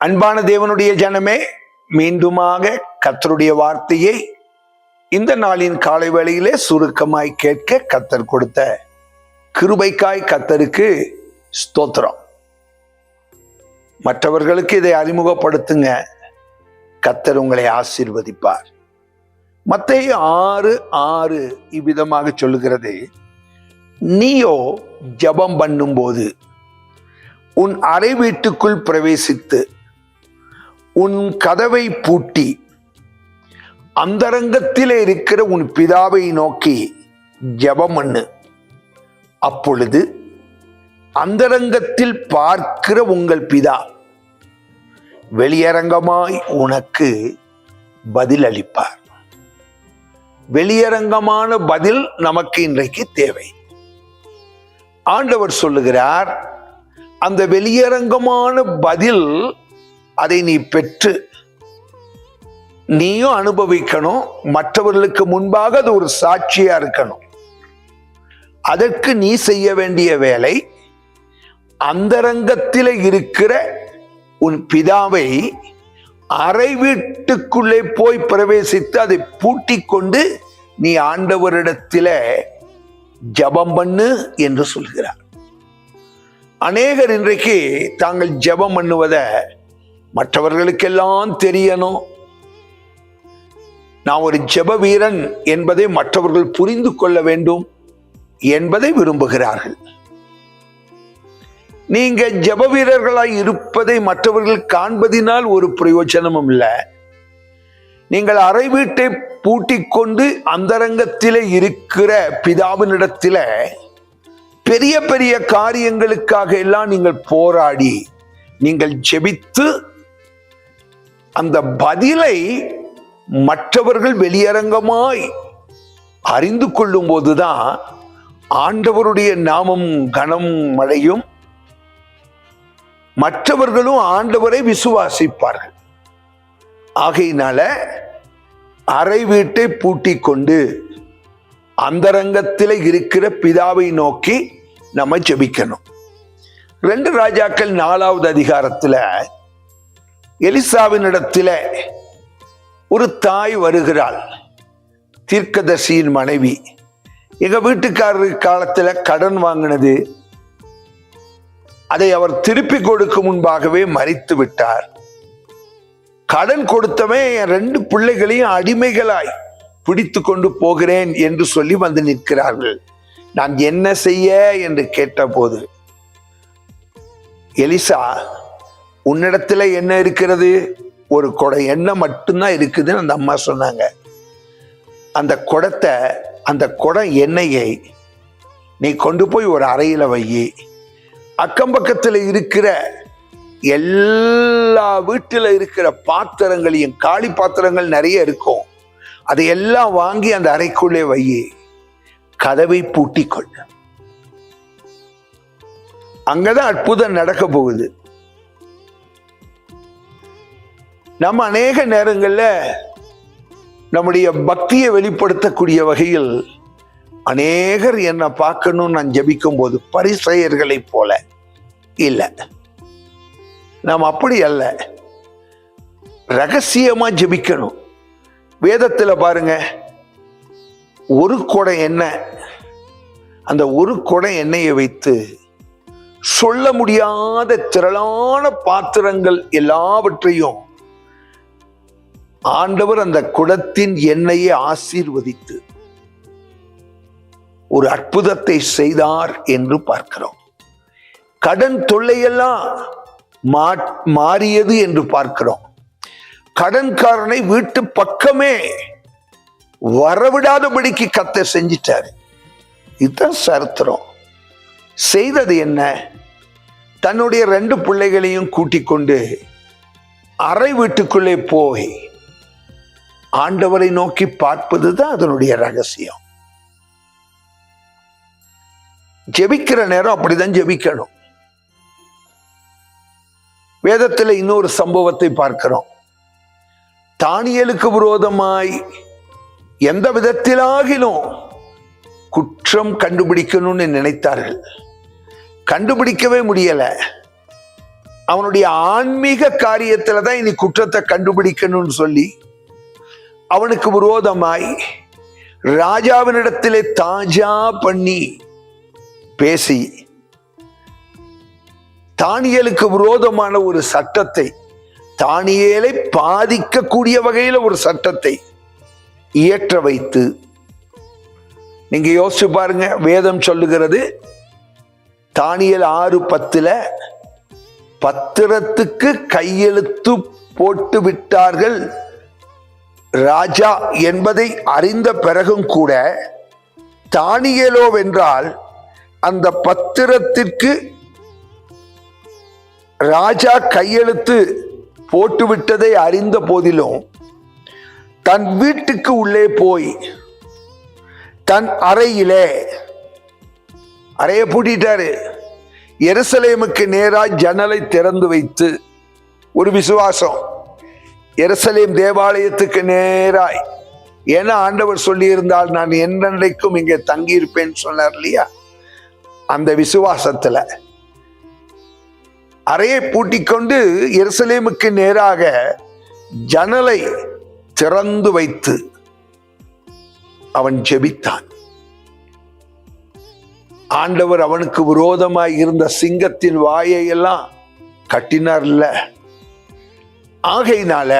அன்பான தேவனுடைய ஜனமே, மீண்டுமாக கர்த்தருடைய வார்த்தையை இந்த நாளின் காலை வேளையிலே சுருக்கமாய் கேட்க கர்த்தர் கொடுத்த கிருபைக்காய் கர்த்தருக்கு ஸ்தோத்திரம். மற்றவர்களுக்கு இதை அறிமுகப்படுத்துங்க, கர்த்தர் உங்களை ஆசீர்வதிப்பார். மத்தேயு 6:6 இவ்விதமாக சொல்லுகிறது, நீயோ ஜெபம் பண்ணும்போது உன் அறை வீட்டுக்குள் பிரவேசித்து உன் கதவை பூட்டி அந்தரங்கத்திலே இருக்கிற உன் பிதாவை நோக்கி ஜெபம் பண்ணு. அப்பொழுது அந்தரங்கத்தில் பார்க்கிற உங்கள் பிதா வெளியரங்கமாய் உனக்கு பதில் அளிப்பார். வெளியரங்கமான பதில் நமக்கு இன்றைக்கு தேவை. ஆண்டவர் சொல்லுகிறார், அந்த வெளியரங்கமான பதில் அதை நீ பெற்று நீயும் அனுபவிக்கணும். மற்றவர்களுக்கு முன்பாக அது ஒரு சாட்சியா இருக்கணும். அதற்கு நீ செய்ய வேண்டிய வேலை, அந்தரங்கத்தில் இருக்கிற உன் பிதாவை அறை வீட்டுக்குள்ளே போய் பிரவேசித்து அதை பூட்டி கொண்டு நீ ஆண்டவரிடத்தில் ஜெபம் பண்ணு என்று சொல்கிறார். அநேகர் இன்றைக்கு தாங்கள் ஜெபம் பண்ணுவத மற்றவர்களுக்கெல்லாம் தெரியணும், நான் ஒரு ஜெப வீரன் என்பதை மற்றவர்கள் புரிந்து கொள்ள வேண்டும் என்பதை விரும்புகிறார்கள். நீங்க ஜெப வீரர்களாய் இருப்பதை மற்றவர்கள் காண்பதினால் ஒரு பிரயோஜனமும் இல்லை. நீங்கள் அறை வீட்டை பூட்டிக் கொண்டு அந்தரங்கத்திலே இருக்கிற பிதாவினிடத்தில பெரிய பெரிய காரியங்களுக்காக எல்லாம் நீங்கள் போராடி நீங்கள் ஜெபித்து அந்த பதிலை மற்றவர்கள் வெளியரங்கமாய் அறிந்து கொள்ளும் போதுதான் ஆண்டவருடைய நாமம் கனம் அடையும். மற்றவர்களும் ஆண்டவரை விசுவாசிப்பார்கள். ஆகையினால அறை வீட்டை பூட்டிக் கொண்டு அந்தரங்கத்தில் இருக்கிற பிதாவை நோக்கி நம்ம ஜெபிக்கணும். 2 ராஜாக்கள் 4வது அதிகாரத்துல எலிசாவினிடத்தில் ஒரு தாய் வருகிறாள், தீர்க்கதரிசியின் மனைவி. எங்க வீட்டுக்காரர் காலத்துல கடன் வாங்கினது, அதை அவர் திருப்பி கொடுக்கும் முன்பாகவே மரித்து விட்டார். கடன் கொடுத்தவன் என் 2 பிள்ளைகளையும் அடிமைகளாய் பிடித்து கொண்டு போகிறேன் என்று சொல்லி வந்து நிற்கிறார்கள். நான் என்ன செய்ய என்று கேட்டபோது, எலிசா, உன்னிடத்துல என்ன இருக்கிறது? ஒரு குடம் எண்ணெய் மட்டும்தான் இருக்குதுன்னு அந்த அம்மா சொன்னாங்க. அந்த குடத்தை, அந்த குடம் எண்ணெயை நீ கொண்டு போய் ஒரு அறையில வை. அக்கம் பக்கத்தில் இருக்கிற எல்லா வீட்டில் இருக்கிற பாத்திரங்களையும், காலி பாத்திரங்கள் நிறைய இருக்கும், அதையெல்லாம் வாங்கி அந்த அறைக்குள்ளே வை. கதவை பூட்டிக்கொள். அங்கதான் அற்புதம் நடக்க போகுது. நம்ம அநேக நேரங்கள்ல நம்முடைய பக்தியை வெளிப்படுத்தக்கூடிய வகையில் அநேகர் என்ன பார்க்கணும் நான் ஜெபிக்கும் போது பரிசேயர்களை போல இல்லை, நாம் அப்படி அல்ல. ரகசியமா ஜெபிக்கணும். வேதத்துல பாருங்க, ஒரு குடம் எண்ணெய், அந்த ஒரு குடம் எண்ணெயை வைத்து சொல்ல முடியாத திரளான பாத்திரங்கள் எல்லாவற்றையும் ஆண்டவர் அந்த குடத்தின் எண்ணெயை ஆசீர்வதித்து ஒரு அற்புதத்தை செய்தார் என்று பார்க்கிறோம். கடன் தொல்லையெல்லாம் மாறியது என்று பார்க்கிறோம். கடன்காரனை வீட்டு பக்கமே வரவிடாதபடிக்கு கர்த்தர் செஞ்சிட்டாரு. இதுதான் சரித்திரம். செய்தது என்ன? தன்னுடைய 2 பிள்ளைகளையும் கூட்டிக் கொண்டு அறை வீட்டுக்குள்ளே போய் ஆண்டவரை நோக்கி பார்ப்பதுதான் அதனுடைய ரகசியம். ஜெபிக்கிற நேரம் அப்படிதான் ஜெபிக்கணும். வேதத்தில் இன்னொரு சம்பவத்தை பார்க்கிறோம். தானியேலுக்கு விரோதமாய் எந்த விதத்திலாகிலும் குற்றம் கண்டுபிடிக்கணும்னு நினைத்தார்கள். கண்டுபிடிக்கவே முடியல. அவனுடைய ஆன்மீக காரியத்துல தான் இனி குற்றத்தை கண்டுபிடிக்கணும்னு சொல்லி அவனுக்கு விரோதமாய் ராஜாவினிடத்திலே தாஜா பண்ணி பேசி தானியேலுக்கு விரோதமான ஒரு சட்டத்தை, தானியேலை பாதிக்கக்கூடிய வகையில ஒரு சட்டத்தை இயற்ற வைத்து, நீங்க யோசிச்சு பாருங்க, வேதம் சொல்லுகிறது தானியேல் 6:10 பத்திரத்துக்கு கையெழுத்து போட்டு விட்டார்கள் ராஜா என்பதை அறிந்த பிறகும் கூட தானியேலோவென்றால் அந்த பத்திரத்திற்கு ராஜா கையெழுத்து போட்டுவிட்டதை அறிந்த போதிலும் தன் வீட்டுக்கு உள்ளே போய் தன் அறையிலே, அறையை பூட்டிட்டாரு, எருசலேமுக்கு நேராய் ஜன்னலை திறந்து வைத்து, ஒரு விசுவாசம், எருசலேம் தேவாலயத்துக்கு நேராய், ஏன்னா ஆண்டவர் சொல்லி இருந்தால் நான் என்றென்றைக்கும் இங்கே தங்கியிருப்பேன் சொன்னார் இல்லையா, அந்த விசுவாசத்துல அறையை பூட்டிக்கொண்டு எருசலேமுக்கு நேராக ஜன்னலை திறந்து வைத்து அவன் ஜெபித்தான். ஆண்டவர் அவனுக்கு விரோதமாய் இருந்த சிங்கத்தின் வாயை எல்லாம் கட்டினார் இல்ல. ஆகையினால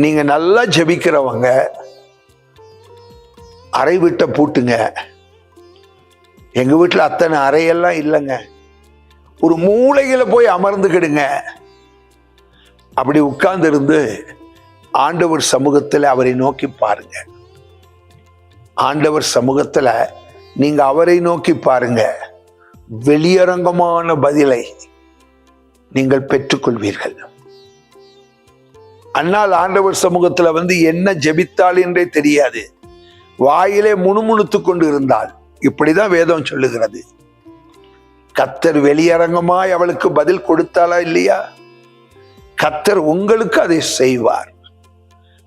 நீங்க நல்லா ஜெபிக்கிறவங்க அறை வீட்டை பூட்டுங்க. எங்க வீட்டுல அத்தனை அறையெல்லாம் இல்லைங்க, ஒரு மூலையில போய் அமர்ந்துக்கிடுங்க. அப்படி உட்கார்ந்து இருந்து ஆண்டவர் சமூகத்துல அவரை நோக்கி பாருங்க. ஆண்டவர் சமூகத்துல நீங்க அவரை நோக்கி பாருங்க, வெளியரங்கமான பதிலை நீங்கள் பெற்றுக்கொள்வீர்கள். அன்னால் ஆண்டவர் சமூகத்துல என்ன ஜெபித்தாள் என்றே தெரியாது, வாயிலே முணுமுணுத்து கொண்டு இருந்தாள். இப்படிதான் வேதம் சொல்லுகிறது. கர்த்தர் வெளியரங்கமாய் அவளுக்கு பதில் கொடுத்தாளா இல்லையா? கர்த்தர் உங்களுக்கு அதை செய்வார்.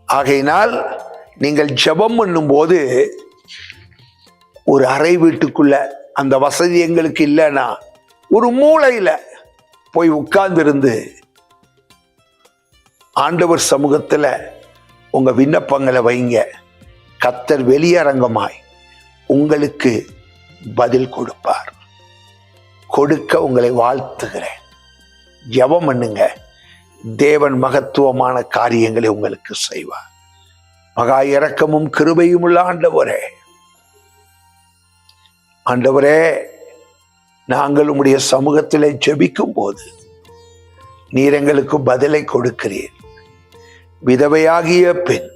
ஆகையினால் நீங்கள் ஜெபம் பண்ணும் போது ஒரு அறை வீட்டுக்குள்ள, அந்த வசதி எங்களுக்கு இல்லைன்னா ஒரு மூலையில போய் உட்கார்ந்து இருந்து ஆண்டவர் சமூகத்துல உங்க விண்ணப்பங்களை வைங்க. கர்த்தர் வெளியரங்கமாய் உங்களுக்கு பதில் கொடுப்பார். கொடுக்க உங்களை வாழ்த்துகிறேன். ஜெபம் பண்ணுங்க, தேவன் மகத்துவமான காரியங்களை உங்களுக்கு செய்வார். மகா இரக்கமும் கிருபையும் உள்ள ஆண்டவரே, ஆண்டவரே, நாங்கள் உம்முடைய சமூகத்திலே ஜெபிக்கும் போது நீர் எங்களுக்கு பதிலை கொடுக்கிறீர். விதவையாகிய பெண்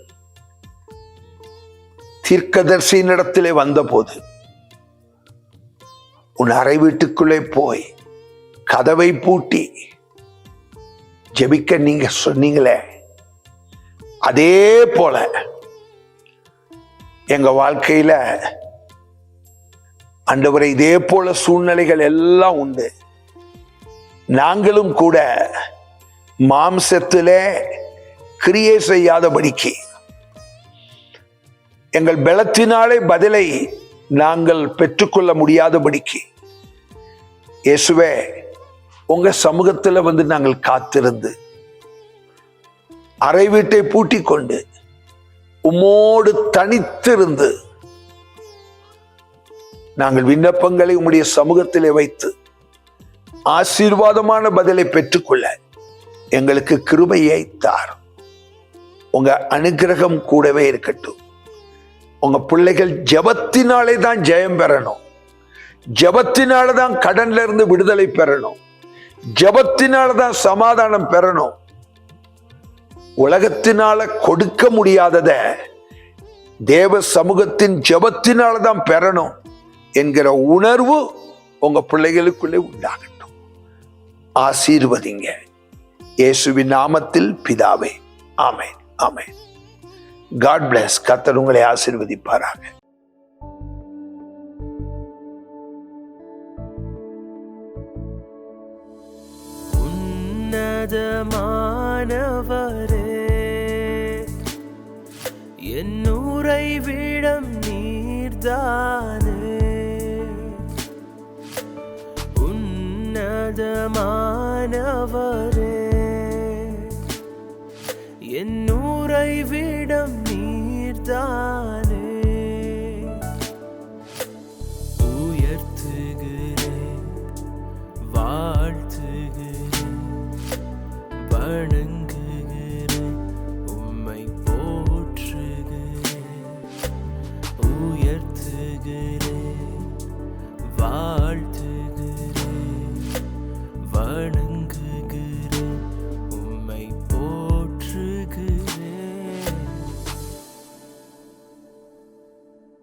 தீர்க்கதரிசியினிடத்திலே வந்தபோது உன் அறை வீட்டுக்குள்ளே போய் கதவை பூட்டி ஜெபிக்க நீங்க சொன்னீங்களே, அதே போல எங்க வாழ்க்கையில ஆண்டவரே இதே போல சூழ்நிலைகள் எல்லாம் உண்டு. நாங்களும் கூட மாம்சத்திலே கிரியை செய்யாதபடிக்கு, எங்கள் பலத்தினாலே பதிலை நாங்கள் பெற்றுக்கொள்ள முடியாதபடிக்கு, இயேசுவே உங்க சமூகத்துல நாங்கள் காத்திருந்து அறை வீட்டை பூட்டி கொண்டு உம்மோடு தனித்திருந்து நாங்கள் விண்ணப்பங்களை உம்முடைய சமூகத்திலே வைத்து ஆசீர்வாதமான பதிலை பெற்றுக்கொள்ள எங்களுக்கு கிருபையை தார். உங்க அனுகிரகம் கூடவே இருக்கட்டும். உங்க பிள்ளைகள் ஜெபத்தினாலே தான் ஜெயம் பெறணும், ஜெபத்தினால தான் கடன்ல இருந்து விடுதலை பெறணும், ஜெபத்தினால தான் சமாதானம் பெறணும். உலகத்தினால கொடுக்க முடியாதத தேவ சமூகத்தின் ஜெபத்தினால தான் பெறணும் என்கிற உணர்வு உங்க பிள்ளைகளுக்குள்ளே உண்டாகட்டும். ஆசீர்வதிங்க இயேசுவின் நாமத்தில் பிதாவே, ஆமென், ஆமென். God bless. கர்த்தர் உங்களை ஆசீர்வதிப்பாராக. உன்னதமானவரே, என் உறைவிடம் நீர்தானே. உன்னதமானவரே, என் உறைவிடம் நீர்தானே. உயர்த்துகிறேன், வாழ்த்துகிறேன்,